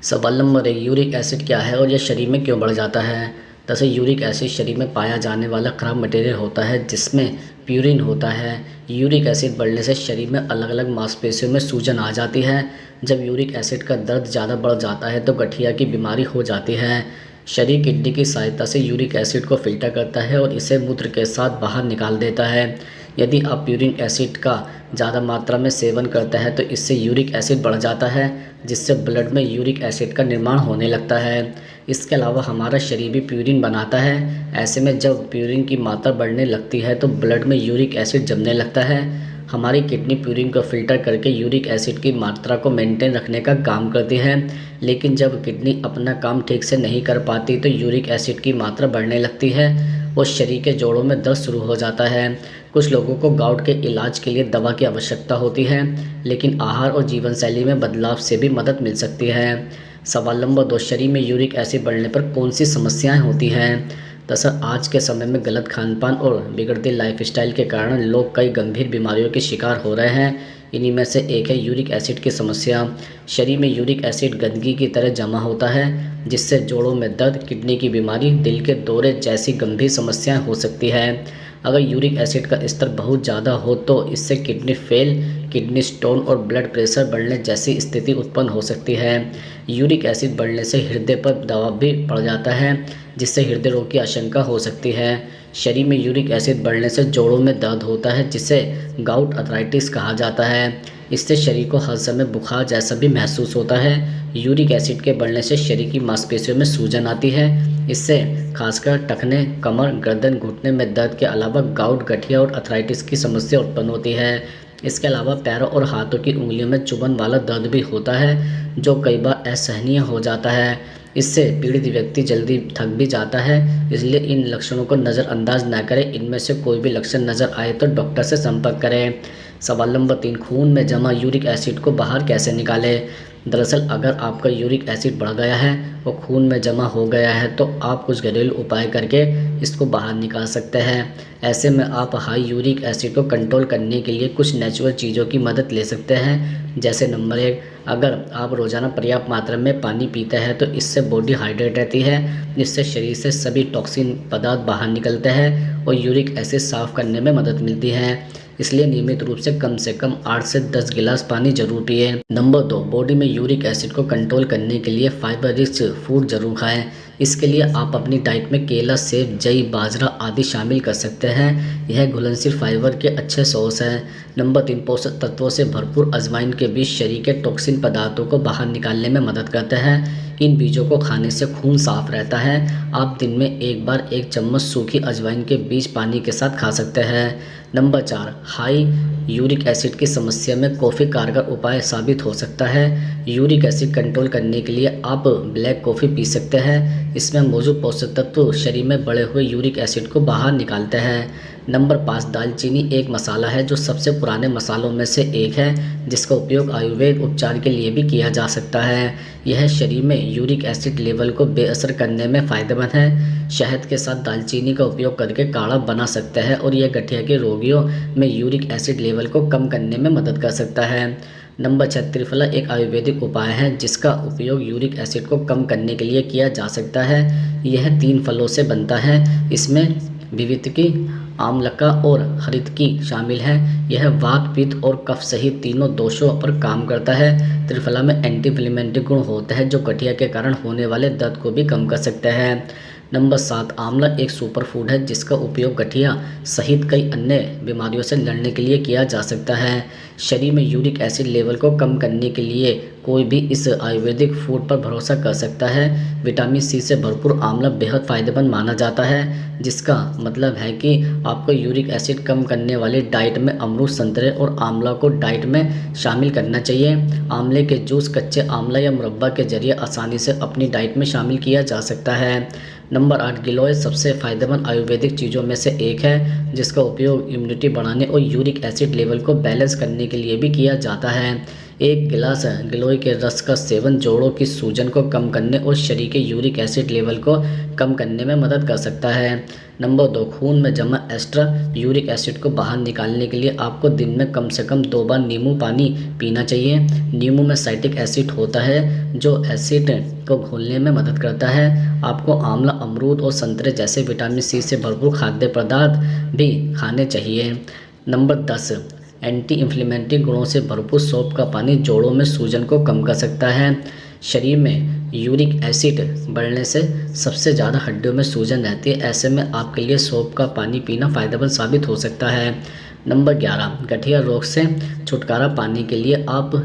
सवाल number 1, uric acid क्या है और यह शरीर में क्यों बढ़ जाता है। दरअसल यूरिक एसिड शरीर में पाया जाने वाला खराब मटेरियल होता है जिसमें प्यूरिन होता है। यूरिक एसिड बढ़ने से शरीर में अलग अलग मांसपेशियों में सूजन आ जाती है। जब यूरिक एसिड का दर्द ज़्यादा बढ़ जाता है तो गठिया की बीमारी हो जाती है। शरीर किडनी की सहायता से यूरिक एसिड को फिल्टर करता है और इसे मूत्र के साथ बाहर निकाल देता है। यदि आप यूरिक एसिड का ज़्यादा मात्रा में सेवन करते हैं तो इससे यूरिक एसिड बढ़ जाता है जिससे ब्लड में यूरिक एसिड का निर्माण होने लगता है। इसके अलावा हमारा शरीर भी प्यूरिन बनाता है। ऐसे में जब प्यूरिन की मात्रा बढ़ने लगती है तो ब्लड में यूरिक एसिड जमने लगता है। हमारी किडनी प्यूरिन को फिल्टर करके यूरिक एसिड की मात्रा को मेंटेन रखने का काम करती है, लेकिन जब किडनी अपना काम ठीक से नहीं कर पाती तो यूरिक एसिड की मात्रा बढ़ने लगती है और शरीर के जोड़ों में दर्द शुरू हो जाता है। कुछ लोगों को गाउट के इलाज के लिए दवा की आवश्यकता होती है, लेकिन आहार और जीवन शैली में बदलाव से भी मदद मिल सकती है। सवाल नंबर 2, शरीर में यूरिक एसिड बढ़ने पर कौन सी समस्याएं होती हैं। दरअसल आज के समय में गलत खानपान और बिगड़ती लाइफस्टाइल के कारण लोग कई गंभीर बीमारियों के शिकार हो रहे हैं। इन्हीं में से एक है यूरिक एसिड की समस्या। शरीर में यूरिक एसिड गंदगी की तरह जमा होता है जिससे जोड़ों में दर्द, किडनी की बीमारी, दिल के दौरे जैसी गंभीर समस्याएं हो सकती है। अगर यूरिक एसिड का स्तर बहुत ज़्यादा हो तो इससे किडनी फेल, किडनी स्टोन और ब्लड प्रेशर बढ़ने जैसी स्थिति उत्पन्न हो सकती है। यूरिक एसिड बढ़ने से हृदय पर दबाव भी बढ़ जाता है जिससे हृदय रोग की आशंका हो सकती है। शरीर में यूरिक एसिड बढ़ने से जोड़ों में दर्द होता है जिसे गाउट अर्थराइटिस कहा जाता है। इससे शरीर को हर समय बुखार जैसा भी महसूस होता है। यूरिक एसिड के बढ़ने से शरीर की मांसपेशियों में सूजन आती है। इससे खासकर टखने, कमर, गर्दन, घुटने में दर्द के अलावा गाउट, गठिया और अर्थराइटिस की समस्या उत्पन्न होती है। इसके अलावा पैरों और हाथों की उंगलियों में चुभन वाला दर्द भी होता है जो कई बार असहनीय हो जाता है। इससे पीड़ित व्यक्ति जल्दी थक भी जाता है, इसलिए इन लक्षणों को नज़रअंदाज न करें। इनमें से कोई भी लक्षण नज़र आए तो डॉक्टर से संपर्क करें। सवाल नंबर 3, खून में जमा यूरिक एसिड को बाहर कैसे निकालें। दरअसल अगर आपका यूरिक एसिड बढ़ गया है और खून में जमा हो गया है तो आप कुछ घरेलू उपाय करके इसको बाहर निकाल सकते हैं। ऐसे में आप हाई यूरिक एसिड को कंट्रोल करने के लिए कुछ नेचुरल चीज़ों की मदद ले सकते हैं। जैसे नंबर 1, अगर आप रोज़ाना पर्याप्त मात्रा में पानी पीते हैं तो इससे बॉडी हाइड्रेट रहती है, जिससे शरीर से सभी टॉक्सिन पदार्थ बाहर निकलते हैं और यूरिक एसिड साफ़ करने में मदद मिलती है। इसलिए नियमित रूप से कम 8 से 10 गिलास पानी जरूर पिए। नंबर 2, बॉडी में यूरिक एसिड को कंट्रोल करने के लिए फाइबर रिच फूड जरूर खाएं। इसके लिए आप अपनी डाइट में केला, सेब, जई, बाजरा आदि शामिल कर सकते हैं। यह घुलनशील फाइबर के अच्छे सोर्स हैं। नंबर 3, पोषक तत्वों से भरपूर अजवाइन के बीज शरीर के टॉक्सिन पदार्थों को बाहर निकालने में मदद करते हैं। इन बीजों को खाने से खून साफ रहता है। आप दिन में एक बार 1 चम्मच सूखी अजवाइन के बीज पानी के साथ खा सकते हैं। नंबर 4, हाई यूरिक एसिड की समस्या में कॉफ़ी कारगर उपाय साबित हो सकता है। यूरिक एसिड कंट्रोल करने के लिए आप ब्लैक कॉफ़ी पी सकते हैं। इसमें मौजूद पोषक तत्व शरीर में बढ़े हुए यूरिक एसिड को बाहर निकालते हैं। नंबर 5, दालचीनी एक मसाला है जो सबसे पुराने मसालों में से एक है जिसका उपयोग आयुर्वेद उपचार के लिए भी किया जा सकता है। यह शरीर में यूरिक एसिड लेवल को बेअसर करने में फ़ायदेमंद है। शहद के साथ दालचीनी का उपयोग करके काढ़ा बना सकते हैं और यह गठिया के रोगियों में यूरिक एसिड लेवल को कम करने में मदद कर सकता है। नंबर 6, त्रिफला एक आयुर्वेदिक उपाय है जिसका उपयोग यूरिक एसिड को कम करने के लिए किया जा सकता है। यह 3 फलों से बनता है। इसमें विवितकी, आमलका और हरितकी शामिल है। यह वात, पित्त और कफ सहित तीनों दोषों पर काम करता है। त्रिफला में एंटी इन्फ्लेमेटरी गुण होते हैं जो गठिया के कारण होने वाले दर्द को भी कम कर सकते हैं। नंबर 7, आंवला एक सुपर फूड है जिसका उपयोग गठिया सहित कई अन्य बीमारियों से लड़ने के लिए किया जा सकता है। शरीर में यूरिक एसिड लेवल को कम करने के लिए कोई भी इस आयुर्वेदिक फूड पर भरोसा कर सकता है। विटामिन सी से भरपूर आंवला बेहद फ़ायदेमंद माना जाता है, जिसका मतलब है कि आपको यूरिक एसिड कम करने वाली डाइट में अमरूद, संतरे और आंवला को डाइट में शामिल करना चाहिए। आंवले के जूस, कच्चे आंवला या मुरब्बा के जरिए आसानी से अपनी डाइट में शामिल किया जा सकता है। नंबर 8, गिलोय सबसे फ़ायदेमंद आयुर्वेदिक चीज़ों में से एक है जिसका उपयोग इम्यूनिटी बढ़ाने और यूरिक एसिड लेवल को बैलेंस करने के लिए भी किया जाता है। एक गिलास गिलोय के रस का सेवन जोड़ों की सूजन को कम करने और शरीर के यूरिक एसिड लेवल को कम करने में मदद कर सकता है। नंबर 2, खून में जमा एक्स्ट्रा यूरिक एसिड को बाहर निकालने के लिए आपको दिन में कम से कम 2 बार नींबू पानी पीना चाहिए। नींबू में साइट्रिक एसिड होता है जो एसिड को घोलने में मदद करता है। आपको आंवला, अमरूद और संतरे जैसे विटामिन सी से भरपूर खाद्य पदार्थ भी खाने चाहिए। नंबर 10, एंटी इन्फ्लेमेटरी गुणों से भरपूर सौंफ का पानी जोड़ों में सूजन को कम कर सकता है। शरीर में यूरिक एसिड बढ़ने से सबसे ज़्यादा हड्डियों में सूजन रहती है। ऐसे में आपके लिए सौंफ का पानी पीना फ़ायदेमंद साबित हो सकता है। नंबर 11, गठिया रोग से छुटकारा पाने के लिए आप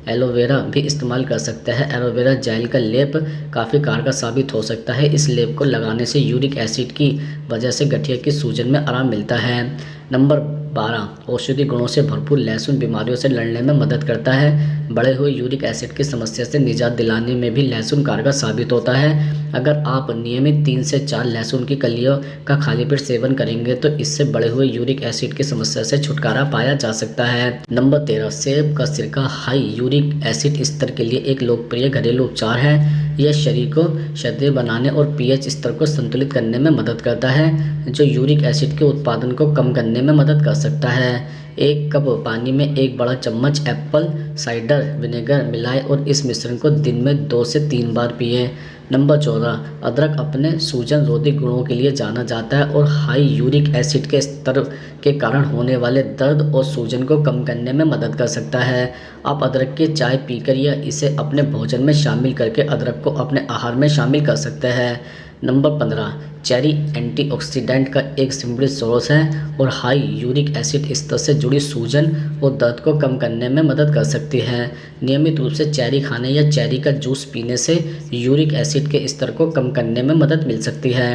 एलोवेरा भी इस्तेमाल कर सकते हैं। एलोवेरा जेल का लेप काफ़ी कारगर साबित हो सकता है। इस लेप को लगाने से यूरिक एसिड की वजह से गठिया की सूजन में आराम मिलता है। नंबर 12, औषधि गुणों से भरपूर लहसुन बीमारियों से लड़ने में मदद करता है। बढ़े हुए यूरिक एसिड की समस्या से निजात दिलाने में भी लहसुन कारगर साबित होता है। अगर आप नियमित 3 से 4 लहसुन की कलियों का खाली पेट सेवन करेंगे तो इससे बढ़े हुए यूरिक एसिड की समस्या से छुटकारा पाया जा सकता है। नंबर 13, सेब का सिरका हाई यूरिक एसिड स्तर के लिए एक लोकप्रिय घरेलू उपचार है। यह शरीर को सदृढ़ बनाने और पीएच स्तर को संतुलित करने में मदद करता है, जो यूरिक एसिड के उत्पादन को कम करने में मदद कर सकता है। एक कप पानी में 1 बड़ा चम्मच एप्पल साइडर विनेगर मिलाएं और इस मिश्रण को दिन में 2 से 3 बार पिएं। नंबर 14, अदरक अपने सूजन रोधी गुणों के लिए जाना जाता है और हाई यूरिक एसिड के स्तर के कारण होने वाले दर्द और सूजन को कम करने में मदद कर सकता है। आप अदरक की चाय पीकर या इसे अपने भोजन में शामिल करके अदरक को अपने आहार में शामिल कर सकते हैं। नंबर 15, चेरी एंटीऑक्सीडेंट का एक समृद्ध स्रोत है और हाई यूरिक एसिड स्तर से जुड़ी सूजन और दर्द को कम करने में मदद कर सकती है। नियमित रूप से चेरी खाने या चेरी का जूस पीने से यूरिक एसिड के स्तर को कम करने में मदद मिल सकती है।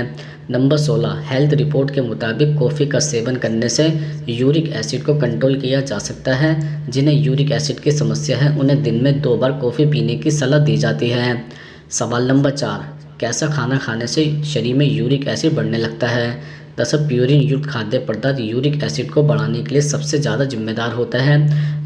नंबर 16, हेल्थ रिपोर्ट के मुताबिक कॉफ़ी का सेवन करने से यूरिक एसिड को कंट्रोल किया जा सकता है। जिन्हें यूरिक एसिड की समस्या है उन्हें दिन में 2 बार कॉफ़ी पीने की सलाह दी जाती है। सवाल नंबर 4, कैसा खाना खाने से शरीर में यूरिक एसिड बढ़ने लगता है? दरअसल प्यूरिन युक्त खाद्य पदार्थ यूरिक एसिड को बढ़ाने के लिए सबसे ज़्यादा जिम्मेदार होता है।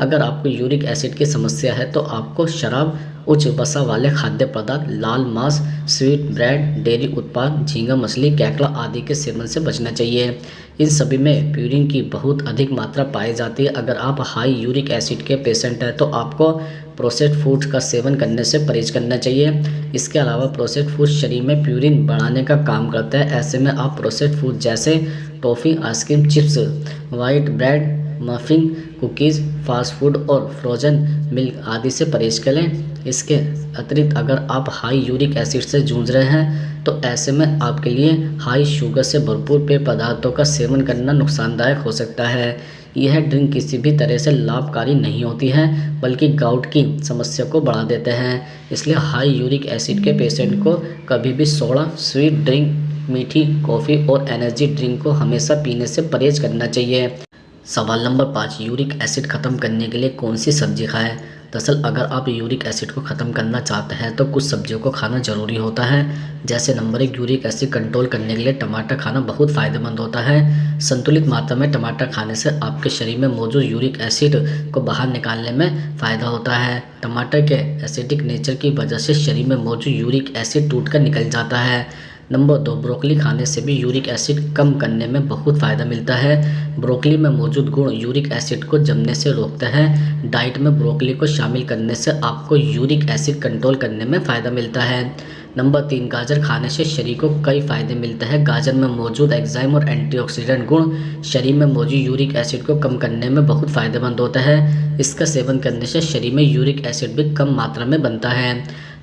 अगर आपको यूरिक एसिड की समस्या है तो आपको शराब, उच्च वसा वाले खाद्य पदार्थ, लाल मांस, स्वीट ब्रेड, डेयरी उत्पाद, झींगा मछली, केकड़ा आदि के सेवन से बचना चाहिए। इन सभी में प्यूरिन की बहुत अधिक मात्रा पाई जाती है। अगर आप हाई यूरिक एसिड के पेशेंट हैं तो आपको प्रोसेस्ड फूड्स का सेवन करने से परहेज करना चाहिए। इसके अलावा प्रोसेस्ड फूड शरीर में प्यूरिन बढ़ाने का काम करता है। ऐसे में आप प्रोसेस्ड फूड जैसे toffee, ice cream, chips, white bread, muffin, cookies, fast food और फ्रोजन मिल्क आदि से परहेज करें। इसके अतिरिक्त अगर आप हाई यूरिक एसिड से जूझ रहे हैं तो ऐसे में आपके लिए हाई शुगर से भरपूर पेय पदार्थों का सेवन करना नुकसानदायक हो सकता है। यह ड्रिंक किसी भी तरह से लाभकारी नहीं होती है बल्कि गाउट की समस्या को बढ़ा देते हैं। इसलिए हाई यूरिक एसिड के पेशेंट को कभी भी सोडा, स्वीट ड्रिंक, मीठी कॉफ़ी और एनर्जी ड्रिंक को हमेशा पीने से परहेज करना चाहिए। सवाल नंबर 5, यूरिक एसिड ख़त्म करने के लिए कौन सी सब्जी खाएं? दरअसल अगर आप यूरिक एसिड को ख़त्म करना चाहते हैं तो कुछ सब्जियों को खाना ज़रूरी होता है। जैसे नंबर 1, यूरिक एसिड कंट्रोल करने के लिए टमाटर खाना बहुत फ़ायदेमंद होता है। संतुलित मात्रा में टमाटर खाने से आपके शरीर में मौजूद यूरिक एसिड को बाहर निकालने में फ़ायदा होता है। टमाटर के एसिडिक नेचर की वजह से शरीर में मौजूद यूरिक एसिड टूटकर निकल जाता है। नंबर 2, ब्रोकली खाने से भी यूरिक एसिड कम करने में बहुत फ़ायदा मिलता है। ब्रोकली में मौजूद गुण यूरिक एसिड को जमने से रोकते हैं। डाइट में ब्रोकली को शामिल करने से आपको यूरिक एसिड कंट्रोल करने में फ़ायदा मिलता है। नंबर 3, गाजर खाने से शरीर को कई फ़ायदे मिलते हैं। गाजर में मौजूद एंजाइम और एंटीऑक्सीडेंट गुण शरीर में मौजूद यूरिक एसिड को कम करने में बहुत फ़ायदेमंद होता है। इसका सेवन करने से शरीर में यूरिक एसिड भी कम मात्रा में बनता है।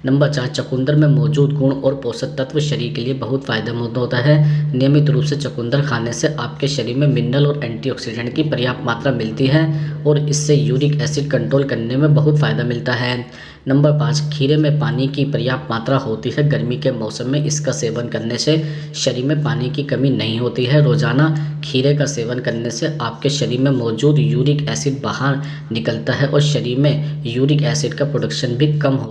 नंबर 4, चुकंदर में मौजूद गुण और पोषक तत्व शरीर के लिए बहुत फ़ायदेमंद होता है। नियमित रूप से चुकंदर खाने से आपके शरीर में मिनरल और एंटीऑक्सीडेंट की पर्याप्त मात्रा मिलती है और इससे यूरिक एसिड कंट्रोल करने में बहुत फ़ायदा मिलता है। नंबर 5, खीरे में पानी की पर्याप्त मात्रा होती है। गर्मी के मौसम में इसका सेवन करने से शरीर में पानी की कमी नहीं होती है। रोज़ाना खीरे का सेवन करने से आपके शरीर में मौजूद यूरिक एसिड बाहर निकलता है और शरीर में यूरिक एसिड का प्रोडक्शन भी कम हो